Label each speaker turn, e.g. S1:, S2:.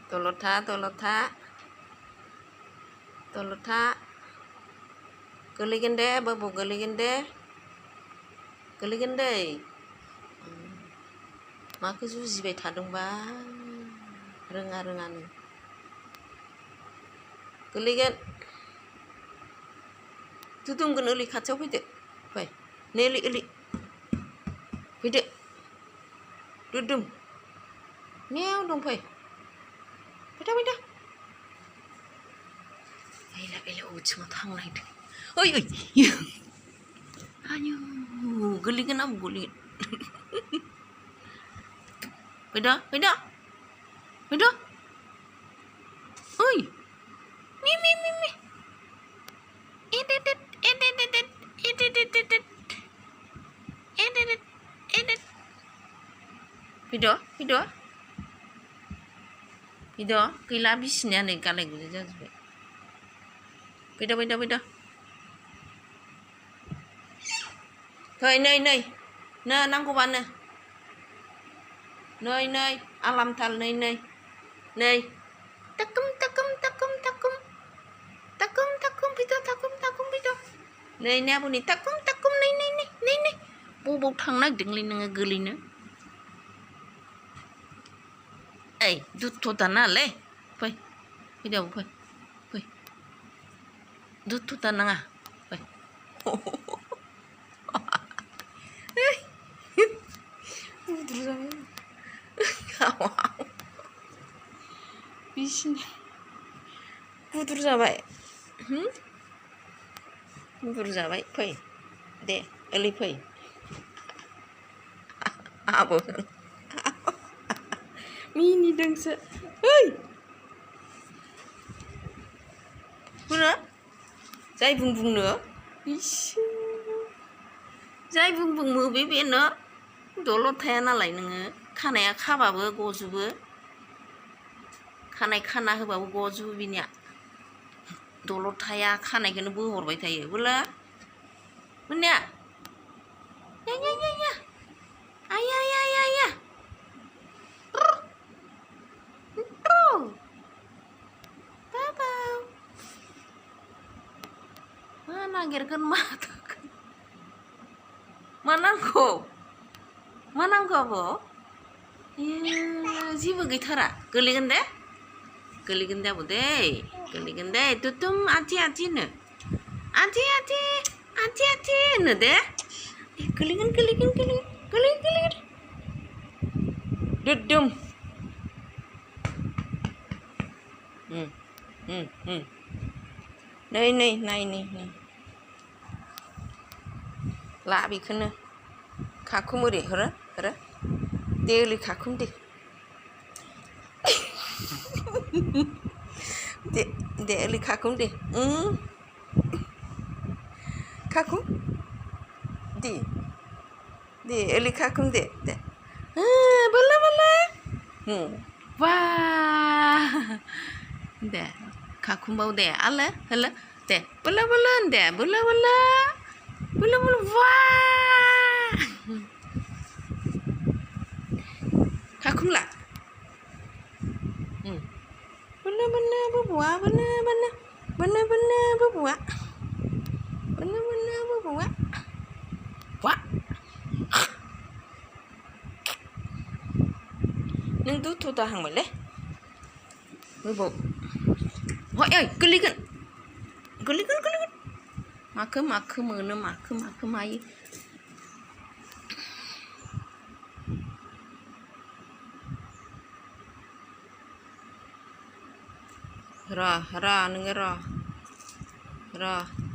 S1: Tolotha, tolotha, tolotha. Goलैगोन दे बाबु गोलैगोन दे गोलैगोन दे माखौ जुजिबाय थादोंबा रोङानो गोलैगोन दुदुमगोन ओलै खाथियाव फैदो फै नै ओलै फैदो दुदुम मेव दं फैदा बेला अबेथिङाव थांनो नागिरदों ओइ आयु गोलैगोन आंबो गोलैगोन फैदा ओइ मे फैद गैला बिसिनाया नै गालाय गुजाय जाजोब्बाय फैदा फै नै नांगौबानो नै आलामथाल नै takum fैद नै आब'नि takum नै बबाव थांनो नागिरदोंलै नोङो गोलैनो ओइ दुथ' दानाङालै फैदो आबौ फै दुथ' दानाङा फै बुद्रु जाबाय बिसिनि बुद्रु जाबाय फै दे ओलै फै आबौ मिनिदोंसो ओइ बुङो जाय बुंनो इसे जाय बुंनो बेनो दलद थाया नालाय नोङो खानाया खाबाबो गजोबो खानाय खाना होबाबो गजोबो बिनिया दलद थाया खानायखौनो बोहरबाय थायो बोला मोननाया आया मा नागिरगोन मा नांगौ आब' जेबो गैथारा गोलैगोन दे आब' दे गोलैगोन दे दुदुम आथि होनो आथि होनो दे गोलैगोन दुदुम नै ला बेखौनो खाखुम ओरै हरो दे ओरै खाखुम दे ओरै खाखुम दे खाखुम दे ओरै खाखुम दे बोला बा दे खाखुमबाव दे आलो होलो दे बोला होन दे बोला बा खाखुमला बोला बबुआ बबुआ वा नों दुथ' दाहांबायलै बबाव ओइ गोलैगोन माखो मोनो माखो मायो र' नोङो र'